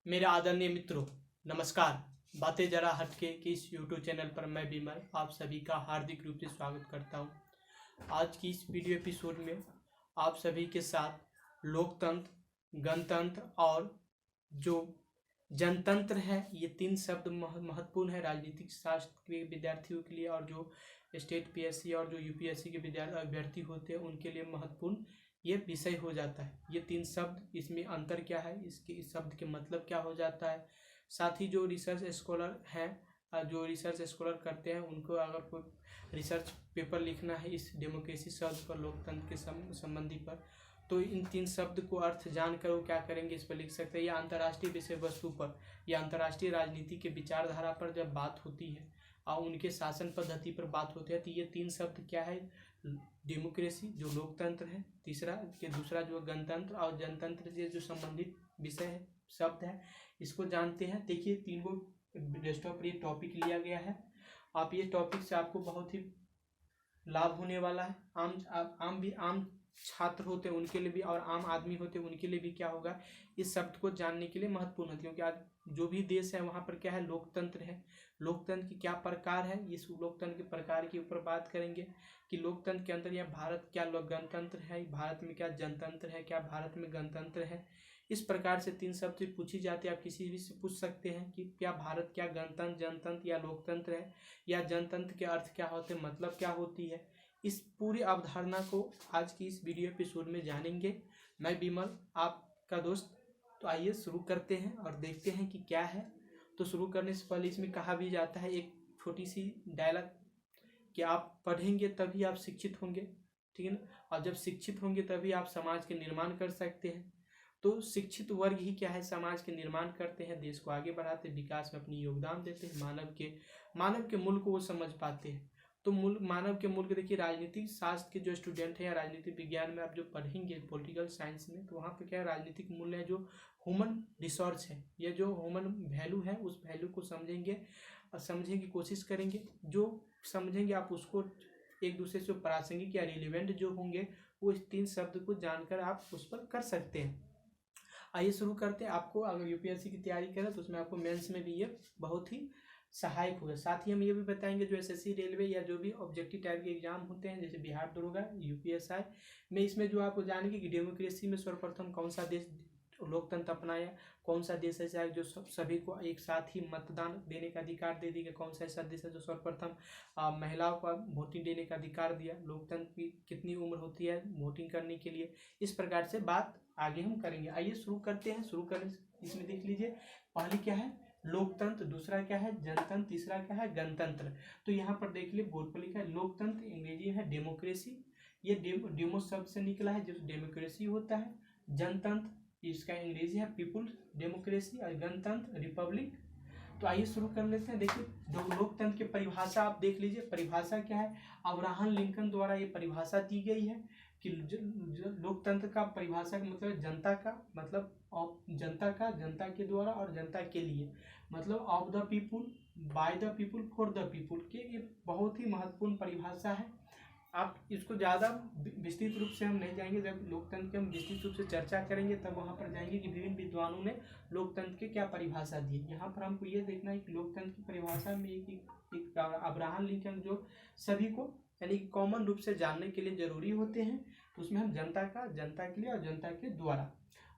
मेरे आदरणीय मित्रों, नमस्कार। बातें जरा हटके की इस यूट्यूब चैनल पर मैं विमल आप सभी का हार्दिक रूप से स्वागत करता हूं। आज की इस वीडियो एपिसोड में आप सभी के साथ लोकतंत्र, गणतंत्र और जो जनतंत्र है, ये तीन शब्द महत्वपूर्ण है राजनीतिक शास्त्र के विद्यार्थियों के लिए, और जो स्टेट पीएससी और जो यूपीएससी के अभ्यर्थी होते हैं उनके लिए महत्वपूर्ण ये विषय हो जाता है। ये तीन शब्द, इसमें अंतर क्या है, इसके इस शब्द के मतलब क्या हो जाता है। साथ ही जो रिसर्च स्कॉलर हैं, जो रिसर्च स्कॉलर करते हैं, उनको अगर कोई रिसर्च पेपर लिखना है इस डेमोक्रेसी शब्द पर, लोकतंत्र के संबंधी पर, तो इन तीन शब्द को अर्थ जानकर वो क्या करेंगे, इस पर लिख सकते हैं। या अंतर्राष्ट्रीय विषय वस्तु पर या अंतर्राष्ट्रीय राजनीति के विचारधारा पर जब बात होती है और उनके शासन पद्धति पर बात होती है, तो ये तीन शब्द क्या है, डेमोक्रेसी जो लोकतंत्र है, दूसरा जो गणतंत्र और जनतंत्र से जो संबंधित विषय है, शब्द है, इसको जानते हैं। देखिए, तीनों डेस्कटॉप पर ये टॉपिक लिया गया है। आप ये टॉपिक से आपको बहुत ही लाभ होने वाला है। आम छात्र होते हैं उनके लिए भी, और आम आदमी होते हैं उनके लिए भी क्या होगा, इस शब्द को जानने के लिए महत्वपूर्ण है। क्योंकि आज जो भी देश है वहाँ पर क्या है, लोकतंत्र है। लोकतंत्र की क्या प्रकार है, इस लोकतंत्र के प्रकार के ऊपर बात करेंगे कि लोकतंत्र के अंदर या भारत क्या गणतंत्र है, भारत में क्या जनतंत्र है, क्या भारत में गणतंत्र है। इस प्रकार से तीन शब्द पूछी जाती है। आप किसी भी से पूछ सकते हैं कि क्या भारत क्या गणतंत्र, जनतंत्र या लोकतंत्र है, या जनतंत्र के अर्थ क्या होते हैं, मतलब क्या होती है। इस पूरी अवधारणा को आज की इस वीडियो एपिसोड में जानेंगे। मैं विमल, आपका दोस्त। तो आइए शुरू करते हैं और देखते हैं कि क्या है। तो शुरू करने से पहले इसमें कहा भी जाता है, एक छोटी सी डायलॉग, कि आप पढ़ेंगे तभी आप शिक्षित होंगे, ठीक है ना। और जब शिक्षित होंगे तभी आप समाज के निर्माण कर सकते हैं। तो शिक्षित वर्ग ही क्या है, समाज के निर्माण करते हैं, देश को आगे बढ़ाते, विकास में अपनी योगदान देते हैं, मानव के मूल को वो समझ पाते हैं। तो मानव के मूल के देखिए, राजनीतिक शास्त्र के जो स्टूडेंट हैं या राजनीतिक विज्ञान में आप जो पढ़ेंगे पॉलिटिकल साइंस में, तो वहाँ पे क्या है, राजनीतिक मूल्य है जो ह्यूमन रिसोर्स है, ये जो ह्यूमन वैल्यू है, उस वैल्यू को समझेंगे और समझने की कोशिश करेंगे। जो समझेंगे आप उसको एक दूसरे से प्रासंगिक या रिलेवेंट जो होंगे, वो इस तीन शब्द को जानकर आप उस पर कर सकते हैं। आइए शुरू करते हैं। आपको अगर यूपीएससी की तैयारी करें तो उसमें आपको मेंस में भी ये बहुत ही सहायक होगा। साथ ही हम ये भी बताएंगे जो एसएससी, रेलवे या जो भी ऑब्जेक्टिव टाइप के एग्जाम होते हैं, जैसे बिहार दरोगा, यूपीएसआई में, इसमें जो आपको जानेंगे कि डेमोक्रेसी में सर्वप्रथम कौन सा देश लोकतंत्र अपनाया, कौन सा देश ऐसा है जो सभी को एक साथ ही मतदान देने का अधिकार दे देगा, कौन सा ऐसा देश है जो सर्वप्रथम महिलाओं को वोटिंग देने का अधिकार दिया, लोकतंत्र की कितनी उम्र होती है वोटिंग करने के लिए। इस प्रकार से बात आगे हम करेंगे। आइए शुरू करते हैं। शुरू करें, इसमें देख लीजिए, पहले क्या है, लोकतंत्र, दूसरा क्या है, जनतंत्र, तीसरा क्या है, गणतंत्र। तो यहाँ पर देख लीजिए, बोर्ड पर लिखा है लोकतंत्र, अंग्रेजी है डेमोक्रेसी, ये डेमो शब्द से निकला है जो डेमोक्रेसी होता है। जनतंत्र, इसका अंग्रेजी है पीपुल्स डेमोक्रेसी, और गणतंत्र रिपब्लिक। तो आइए शुरू कर लेते हैं। देखिए, लोकतंत्र की परिभाषा आप देख लीजिए, परिभाषा क्या है, अब्राहम लिंकन द्वारा ये परिभाषा दी गई है कि लोकतंत्र का परिभाषा का मतलब जनता का, मतलब जनता के द्वारा और जनता के लिए, मतलब of the people, by the people, for the people के, ये बहुत ही महत्वपूर्ण परिभाषा है। आप इसको ज़्यादा विस्तृत रूप से हम नहीं जाएंगे, जब लोकतंत्र की हम विस्तृत रूप से चर्चा करेंगे तब वहाँ पर जाएंगे कि विभिन्न विद्वानों ने लोकतंत्र के क्या परिभाषा दी। यहाँ पर हमको ये देखना है कि लोकतंत्र की परिभाषा में एक अब्राहम लिंकन जो सभी को यानी कि कॉमन रूप से जानने के लिए जरूरी होते हैं, तो उसमें हम जनता के लिए और जनता के द्वारा।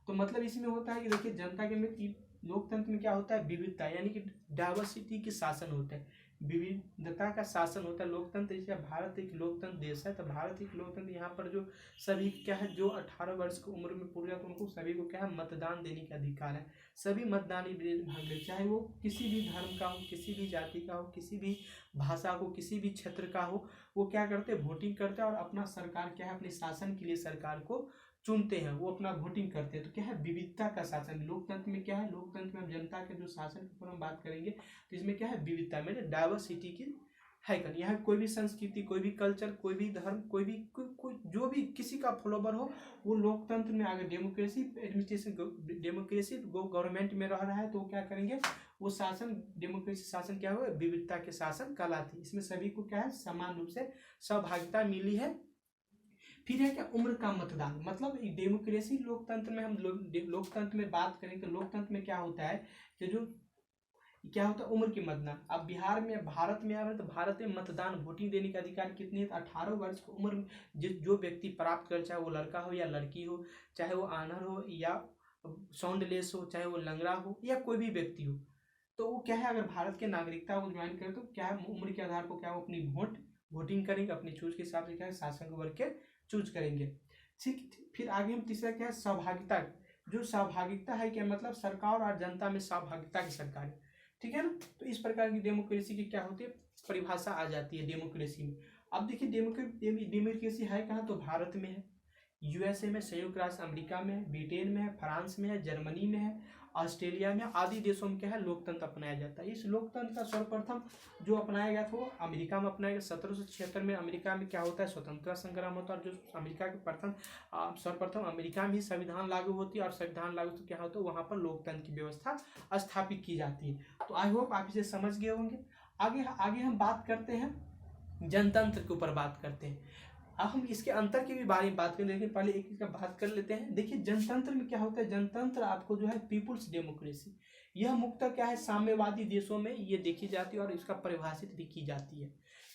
तो मतलब इसमें होता है कि देखिए, जनता के में लोकतंत्र में क्या होता है, विविधता, यानी कि डाइवर्सिटी की शासन होता है, विविधता का शासन होता है लोकतंत्र। इसलिए भारत एक लोकतंत्र देश है, तो भारत एक लोकतंत्र, यहाँ पर जो सभी क्या है, जो 18 वर्ष की उम्र में पूरा, तो उनको सभी को क्या है, मतदान देने का अधिकार है। सभी मतदानी भाग ले, चाहे वो किसी भी धर्म का हो, किसी भी जाति का हो, किसी भी भाषा को, किसी भी क्षेत्र का हो, वो क्या करते हैं, वोटिंग करते हैं और अपना सरकार क्या है, अपने शासन के लिए सरकार को चुनते हैं, वो अपना वोटिंग करते हैं। तो क्या है, विविधता का शासन लोकतंत्र में क्या है, लोकतंत्र में हम जनता के जो शासन के ऊपर हम बात करेंगे, तो इसमें क्या है, विविधता में डाइवर्सिटी की है। यहाँ कोई भी संस्कृति, कोई भी कल्चर, कोई भी धर्म, कोई भी कोई जो भी किसी का फॉलोवर हो, वो लोकतंत्र में आगे डेमोक्रेसी एडमिनिस्ट्रेशन, डेमोक्रेसी गवर्नमेंट में रह रहा है, तो क्या करेंगे, वो शासन, डेमोक्रेसी शासन क्या होगा, विविधता के शासन कहलाती है। इसमें सभी को क्या है, समान रूप से सहभागिता मिली है। फिर है क्या, उम्र का मतदान। मतलब डेमोक्रेसी लोकतंत्र में हम लोकतंत्र में बात करें तो लोकतंत्र में क्या होता है कि जो क्या होता है, उम्र की मतदान। अब बिहार में, भारत में आ रहे तो भारत में मतदान वोटिंग देने का अधिकार कितनी है, 18 वर्ष की उम्र जो व्यक्ति प्राप्त कर, चाहे वो लड़का हो या लड़की हो, चाहे वो आनर हो या साउंडलेस हो, चाहे वो लंगड़ा हो या कोई भी व्यक्ति हो, तो वो क्या है, अगर भारत के नागरिकता को ज्वाइन करे तो क्या है, उम्र के आधार पर क्या वो अपनी वोटिंग करेंगे, अपनी चूज के हिसाब से क्या है शासन वर्ग के चूज करेंगे। ठीक, फिर आगे हम तीसरा क्या है, सहभागिता। जो सहभागिता है क्या, मतलब सरकार और जनता में सहभागिता की सरकार है, ठीक है ना। तो इस प्रकार की डेमोक्रेसी की क्या होती है, परिभाषा आ जाती है डेमोक्रेसी में। अब देखिए डेमोक्रेसी है कहाँ, तो भारत में है, यूएसए में, संयुक्त राष्ट्र अमेरिका में है, ब्रिटेन में है, फ्रांस में है, जर्मनी में है, ऑस्ट्रेलिया में आदि देशों में क्या है, लोकतंत्र अपनाया जाता है। इस लोकतंत्र का सर्वप्रथम जो अपनाया गया था वो अमेरिका में अपनाया गया। 1776 में अमेरिका में क्या होता है, स्वतंत्रता संग्राम होता है, और जो अमेरिका के सर्वप्रथम अमेरिका में ही संविधान लागू होती है, और संविधान लागू तो क्या होता है, वहाँ पर लोकतंत्र की व्यवस्था स्थापित की जाती है। तो आई होप आप इसे समझ गए होंगे। आगे आगे हम बात करते हैं, जनतंत्र के ऊपर बात करते हैं। अब हम इसके अंतर के भी बारे में बात करेंगे, लेकिन पहले एक चीज का बात कर लेते हैं। देखिए जनतंत्र में क्या होता है, जनतंत्र आपको जो है पीपुल्स डेमोक्रेसी, यह मुख्यतः क्या है, साम्यवादी देशों में ये देखी जाती है और इसका परिभाषित भी की जाती है।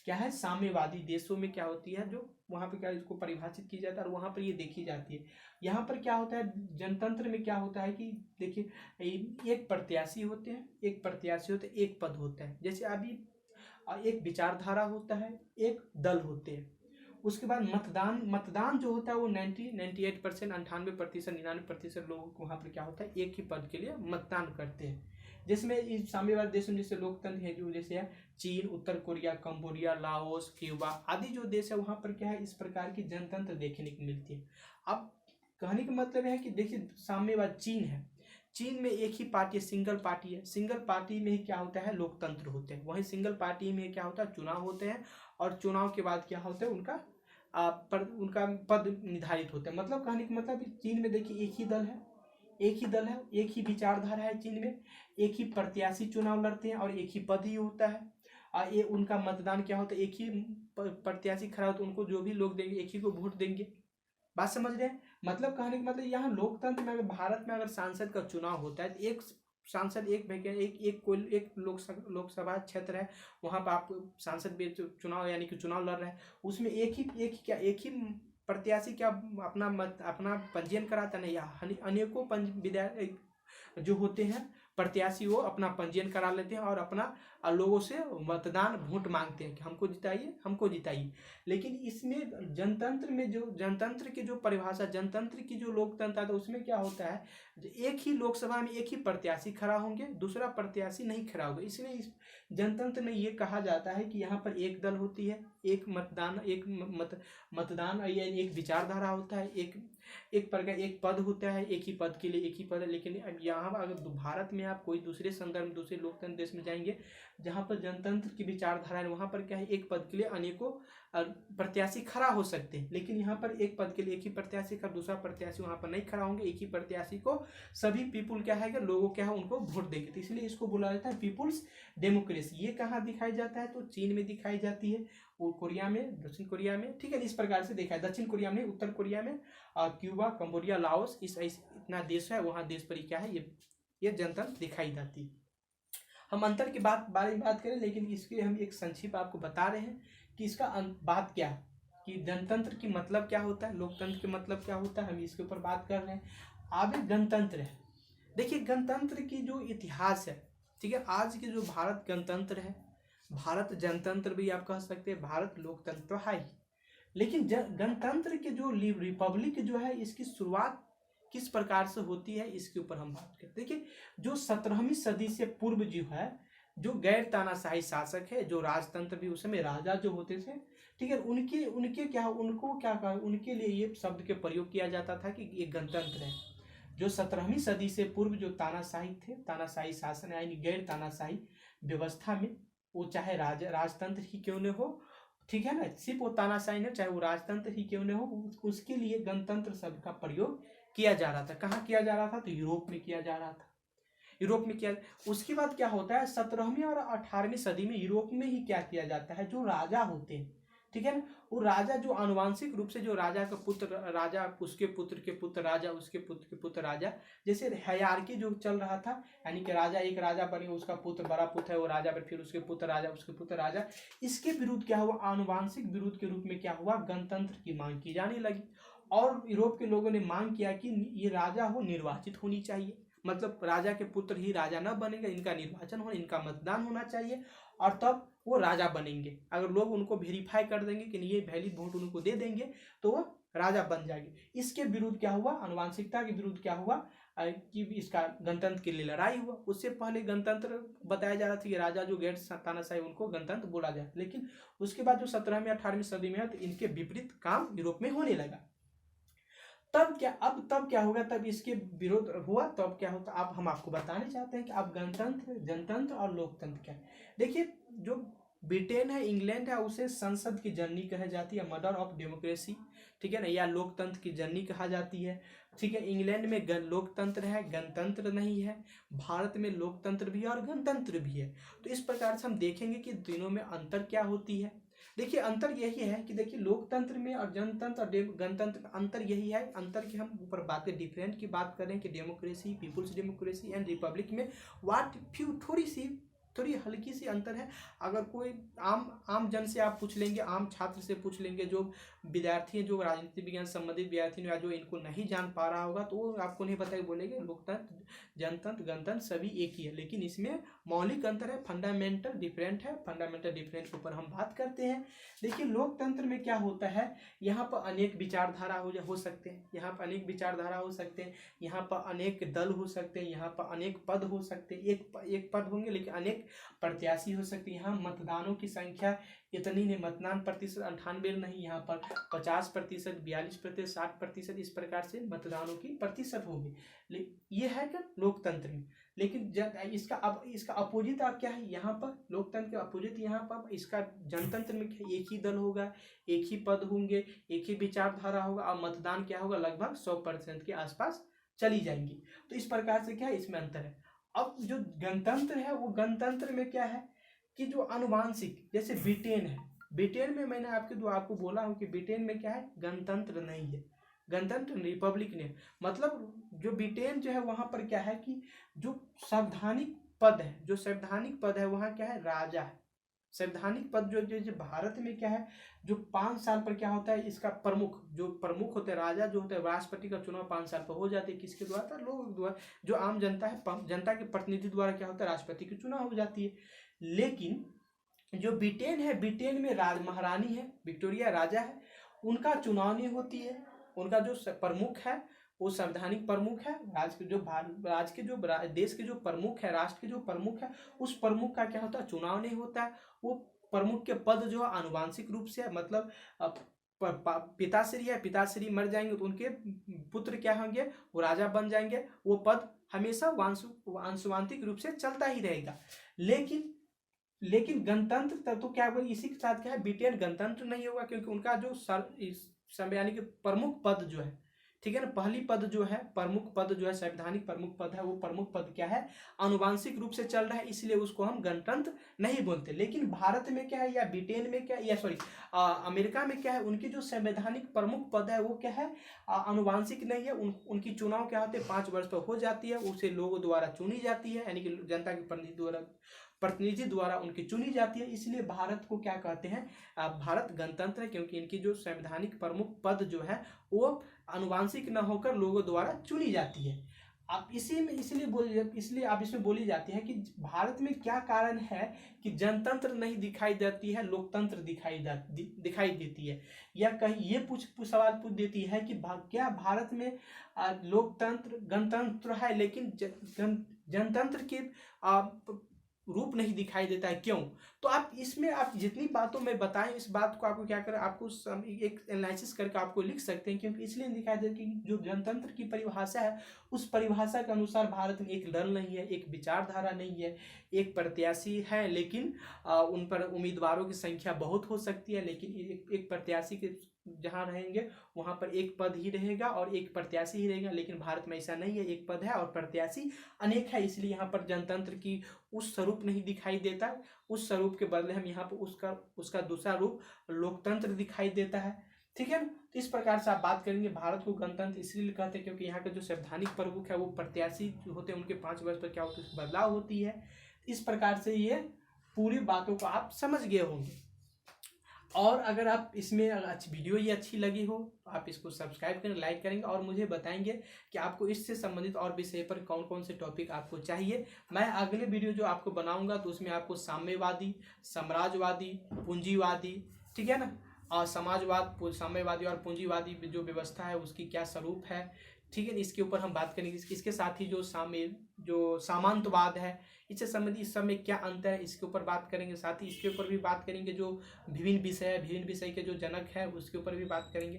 क्या है, साम्यवादी देशों में क्या होती है, जो वहाँ पे क्या इसको परिभाषित की जाता है और वहाँ पर ये देखी जाती है। यहाँ पर क्या होता है, जनतंत्र में क्या होता है कि देखिए एक प्रत्याशी होते हैं, एक पद होता है। जैसे अभी एक विचारधारा होता है, एक दल होते हैं। उसके बाद मतदान जो होता है वो 98%, 98%, 99% लोग वहाँ पर क्या होता है, एक ही पद के लिए मतदान करते हैं। जिसमें इस साम्यवादी देशों में जैसे लोकतंत्र है, जो जैसे है चीन, उत्तर कोरिया, कंबोडिया, लाओस, क्यूबा आदि जो देश है, वहाँ पर क्या है, इस प्रकार की जनतंत्र देखने को मिलती है। अब कहने का मतलब है कि देखिए साम्यवाद चीन है, चीन में एक ही पार्टी, सिंगल पार्टी है, सिंगल पार्टी में ही क्या होता है, लोकतंत्र होते हैं। वहीं सिंगल पार्टी में क्या होता है, चुनाव होते हैं, और चुनाव के बाद क्या होता है, उनका पद निर्धारित होता है। मतलब कहने का मतलब चीन में देखिए एक ही दल है, एक ही विचारधारा है चीन में, एक ही प्रत्याशी चुनाव लड़ते हैं और एक ही पद ही होता है। और ये उनका मतदान क्या होता है, एक ही प्रत्याशी खड़ा होता है, उनको जो भी लोग देंगे एक ही को वोट देंगे। बात समझ रहे हैं। मतलब कहने का मतलब यहाँ लोकतंत्र में, अगर भारत में अगर सांसद का चुनाव होता है तो एक सांसद, एक लोकसभा क्षेत्र है, वहां पर आप सांसद चुनाव यानी कि चुनाव लड़ रहे हैं, उसमें एक ही प्रत्याशी क्या अपना पंजीयन कराता नहीं, अनेकों जो होते हैं प्रत्याशी, वो अपना पंजीयन करा लेते हैं और अपना लोगों से मतदान वोट मांगते हैं कि हमको जिताइए। लेकिन इसमें जनतंत्र में जो जनतंत्र की जो परिभाषा, जनतंत्र की जो लोकतंत्र है, तो उसमें क्या होता है, एक ही लोकसभा में एक ही प्रत्याशी खड़ा होंगे, दूसरा प्रत्याशी नहीं खड़ा होगा। इसलिए इस जनतंत्र में ये कहा जाता है कि यहाँ पर एक दल होती है, एक मतदान यानी एक विचारधारा होता है, एक प्रकार एक पद होता है, एक ही पद के लिए एक ही पद है। लेकिन अब यहाँ अगर भारत में आप कोई दूसरे संदर्भ में, दूसरे लोकतंत्र देश में जाएंगे जहाँ पर जनतंत्र की विचारधारा है, वहाँ पर क्या है, एक पद के लिए अनेकों प्रत्याशी खड़ा हो सकते हैं। लेकिन यहाँ पर एक पद के लिए एक ही प्रत्याशी का, दूसरा प्रत्याशी वहाँ पर नहीं खड़ा होंगे, एक ही प्रत्याशी को सभी पीपुल क्या है, लोगों क्या है, उनको वोट देंगे। तो इसलिए इसको बोला जाता है पीपुल्स डेमोक्रेसी। ये कहाँ दिखाई जाता है, तो चीन में दिखाई जाती है, और कोरिया में, दक्षिण कोरिया में, ठीक है, इस प्रकार से देखा है। दक्षिण कोरिया में, उत्तर कोरिया में, क्यूबा, कंबोडिया, लाओस, इतना देश है, वहाँ देश पर क्या है, ये जनतंत्र दिखाई जाती है। हम अंतर के बारे में बात करें, लेकिन इसके हम एक संक्षिप्त आपको बता रहे हैं कि इसका बात क्या है, कि जनतंत्र की मतलब क्या होता है, लोकतंत्र के मतलब क्या होता है, हम इसके ऊपर बात कर रहे हैं। आगे गणतंत्र है। देखिए गणतंत्र की जो इतिहास है, ठीक है, आज के जो भारत गणतंत्र है, भारत जनतंत्र भी आप कह सकते हैं, भारत लोकतंत्र है ही, लेकिन गणतंत्र के जो रिपब्लिक जो है, इसकी शुरुआत किस प्रकार से होती है, इसके ऊपर हम बात करते हैं। देखिए जो 17वीं सदी से पूर्व जो है, जो गैर तानाशाही शासक है, जो राजतंत्र भी उस समय राजा जो होते थे, ठीक है, उनके लिए ये शब्द के प्रयोग किया जाता था कि ये गणतंत्र है। जो 17वीं सदी से पूर्व जो तानाशाही शासन यानी गैर तानाशाही व्यवस्था में, वो चाहे राजतंत्र ही क्यों न हो, ठीक है ना, सिर्फ वो तानाशाही न, चाहे वो राजतंत्र ही क्यों न हो, उसके लिए गणतंत्र शब्द का प्रयोग किया जा रहा था। कहाँ किया जा रहा था, तो यूरोप में किया जा रहा था, यूरोप में किया। उसके बाद क्या होता है, 17वीं और 18वीं सदी में यूरोप में ही क्या किया जाता है, जो राजा होते हैं, ठीक है ना। वो राजा जो आनुवांशिक रूप से जो राजा का पुत्र राजा, उसके पुत्र के पुत्र राजा, उसके पुत्र के पुत्र राजा, जैसे हायरार्की जो चल रहा था, यानी कि राजा एक राजा बने, उसका पुत्र बड़ा पुत्र है वो राजा बने, फिर उसके पुत्र राजा, उसके पुत्र राजा, इसके विरुद्ध क्या हुआ, आनुवांशिक विरोध के रूप में क्या हुआ, गणतंत्र की मांग की जाने लगी। और यूरोप के लोगों ने मांग किया कि ये राजा हो निर्वाचित होनी चाहिए, मतलब राजा के पुत्र ही राजा न बनेगा, इनका निर्वाचन हो, इनका मतदान होना चाहिए, और तब वो राजा बनेंगे। अगर लोग उनको वेरीफाई कर देंगे कि ये वैलिड वोट उनको दे देंगे तो वो राजा बन जाएंगे। इसके विरुद्ध क्या हुआ, आनुवांशिकता के विरुद्ध क्या हुआ कि इसका गणतंत्र के लिए लड़ाई हुआ। उससे पहले गणतंत्र बताया जा रहा था कि राजा जो गैर तानाशाही उनको गणतंत्र बोला जाए, लेकिन उसके बाद जो 17वीं 18वीं सदी में है तो इनके विपरीत काम यूरोप में होने लगा। तब क्या होगा, तब इसके विरोध हुआ, तब क्या होता, अब हम आपको बताने चाहते हैं कि अब गणतंत्र, जनतंत्र और लोकतंत्र क्या है। देखिए, जो ब्रिटेन है, इंग्लैंड है, उसे संसद की जननी कहा जाती है, मदर ऑफ डेमोक्रेसी, ठीक है ना, या लोकतंत्र की जननी कहा जाती है, ठीक है। इंग्लैंड में लोकतंत्र है, गणतंत्र नहीं है। भारत में लोकतंत्र भी है और गणतंत्र भी है। तो इस प्रकार से हम देखेंगे कि तीनों में अंतर क्या होती है। देखिए, अंतर यही है कि देखिए, लोकतंत्र में और जनतंत्र और गणतंत्र का अंतर यही है, अंतर की हम ऊपर बात करें, डिफरेंट की बात करें कि democracy, people's democracy and republic में व्हाट फ्यू थोड़ी हल्की सी अंतर है। अगर कोई आम जन से आप पूछ लेंगे, आम छात्र से पूछ लेंगे, जो विद्यार्थी हैं, जो राजनीति विज्ञान संबंधित विद्यार्थी या जो इनको नहीं जान पा रहा होगा, तो वो आपको नहीं पता, बोलेंगे लोकतंत्र, जनतंत्र, गणतंत्र सभी एक ही है, लेकिन इसमें मौलिक अंतर है, फंडामेंटल डिफरेंट है। फंडामेंटल डिफरेंट के ऊपर हम बात करते हैं। देखिए, लोकतंत्र में क्या होता है, यहाँ पर अनेक विचारधारा हो सकते हैं, यहाँ पर अनेक विचारधारा हो सकते हैं, यहाँ पर अनेक दल हो सकते हैं, यहाँ पर अनेक पद हो सकते हैं, एक पद होंगे लेकिन अनेक प्रत्याशी हो सकते हैं। यहाँ मतदानों की संख्या इतनी नहीं, मतदान प्रतिशत 98 नहीं, यहाँ पर 50%, 42%, 60%, इस प्रकार से मतदानों की प्रतिशत होगी। ये है कि लोकतंत्र में। लेकिन इसका अपोजिट क्या है, यहाँ पर लोकतंत्र के अपोजिट, यहाँ पर इसका जनतंत्र में क्या, एक ही दल होगा, एक ही पद होंगे, एक ही विचारधारा होगा, और मतदान क्या होगा, लगभग 100% के आसपास चली जाएंगी। तो इस प्रकार से क्या है, इसमें अंतर है। अब जो गणतंत्र है, वो गणतंत्र में क्या है कि जो आनुवांशिक, जैसे ब्रिटेन है, ब्रिटेन में मैंने आपको बोला हूं कि ब्रिटेन में क्या है, गणतंत्र नहीं है, गणतंत्र रिपब्लिक ने, मतलब जो ब्रिटेन जो है वहां पर क्या है कि जो संवैधानिक पद है, जो संवैधानिक पद है वहां क्या है, राजा है। संवैधानिक पद जो भारत में क्या है, जो 5 साल पर क्या होता है, इसका प्रमुख होते हैं, राजा जो होता है, राष्ट्रपति का चुनाव 5 साल पर हो जाते हैं, किसके द्वारा, लोगों के द्वारा, जो आम जनता है, जनता के प्रतिनिधि द्वारा क्या होता है, राष्ट्रपति की चुनाव हो जाती है। लेकिन जो ब्रिटेन है, ब्रिटेन में महारानी है, विक्टोरिया राजा है, उनका चुनाव नहीं होती है, उनका जो प्रमुख है वो संवैधानिक प्रमुख है, देश के जो प्रमुख है, राष्ट्र के जो प्रमुख है, उस प्रमुख का क्या होता है, चुनाव नहीं होता है। वो प्रमुख के पद जो है आनुवांशिक रूप से, मतलब पिताश्री है, पिताश्री मर जाएंगे तो उनके पुत्र क्या होंगे, वो राजा बन जाएंगे, वो पद हमेशा आनुवांशिक रूप से चलता ही रहेगा। लेकिन गणतंत्र तो क्या होगा, इसी के साथ क्या है, ब्रिटेन गणतंत्र नहीं होगा, क्योंकि उनका जो संवैधानिक प्रमुख पद जो है, ठीक है ना, पहली पद जो है, प्रमुख पद जो है, संवैधानिक प्रमुख पद है, वो प्रमुख पद क्या है, आनुवांशिक रूप से चल रहा है, इसलिए उसको हम गणतंत्र नहीं बोलते। लेकिन भारत में क्या है, या ब्रिटेन में क्या है, या सॉरी अमेरिका में क्या है, उनकी जो संवैधानिक प्रमुख पद है वो क्या है, आनुवांशिक नहीं है। उनकी चुनाव क्या होते हैं, 5 वर्ष पर हो जाती है, उसे लोगों द्वारा चुनी जाती है, यानी कि जनता के प्रतिनिधि द्वारा उनकी चुनी जाती है। इसलिए भारत को क्या कहते हैं, भारत गणतंत्र है, क्योंकि इनकी जो संवैधानिक प्रमुख पद जो है वो आनुवांशिक न होकर लोगों द्वारा चुनी जाती है। अब इसलिए आप इसमें बोली जाती है कि भारत में क्या कारण है कि जनतंत्र नहीं दिखाई देती है, लोकतंत्र दिखाई देती है, या कहीं ये सवाल पूछ देती है कि क्या भारत में लोकतंत्र गणतंत्र है लेकिन जनतंत्र के रूप नहीं दिखाई देता है, क्यों? तो आप इसमें आप जितनी बातों में बताएं, इस बात को आपको क्या करें, आपको एक एनालिसिस करके आपको लिख सकते हैं, क्योंकि इसलिए दिखाई देता है कि जो जनतंत्र की परिभाषा है, उस परिभाषा के अनुसार भारत में एक दल नहीं है, एक विचारधारा नहीं है, एक प्रत्याशी है, लेकिन उन पर उम्मीदवारों की संख्या बहुत हो सकती है, लेकिन एक प्रत्याशी के जहाँ रहेंगे वहाँ पर एक पद ही रहेगा और एक प्रत्याशी ही रहेगा, लेकिन भारत में ऐसा नहीं है, एक पद है और प्रत्याशी अनेक है। इसलिए यहाँ पर जनतंत्र की उस स्वरूप नहीं दिखाई देता, उस स्वरूप के बदले हम यहाँ पर उसका दूसरा रूप लोकतंत्र दिखाई देता है। ठीक है ना। तो इस प्रकार से आप बात करेंगे। भारत को गणतंत्र इसलिए कहते हैं क्योंकि यहाँ का जो संवैधानिक प्रमुख है वो प्रत्याशी होते हैं, उनके 5 वर्ष पर क्या होता है, बदलाव होती है। इस प्रकार से ये पूरी बातों को आप समझ गए होंगे। और अगर आप इसमें वीडियो ये अच्छी लगी हो तो आप इसको सब्सक्राइब करें, लाइक करेंगे और मुझे बताएंगे कि आपको इससे संबंधित और विषय पर कौन कौन से टॉपिक आपको चाहिए। मैं अगले वीडियो जो आपको बनाऊंगा तो उसमें आपको साम्यवादी, साम्राज्यवादी, पूंजीवादी, ठीक है ना, और समाजवाद, साम्यवादी और पूंजीवादी जो व्यवस्था है उसकी क्या स्वरूप है, ठीक है, इसके ऊपर हम बात करेंगे। इसके साथ ही जो सामंतवाद है, इससे संबंधित इस सब में क्या अंतर है, इसके ऊपर बात करेंगे। साथ ही इसके ऊपर भी बात करेंगे जो विभिन्न विषय है, विभिन्न विषय के जो जनक है उसके ऊपर भी बात करेंगे।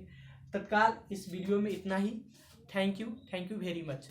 तत्काल इस वीडियो में इतना ही। Thank you very much.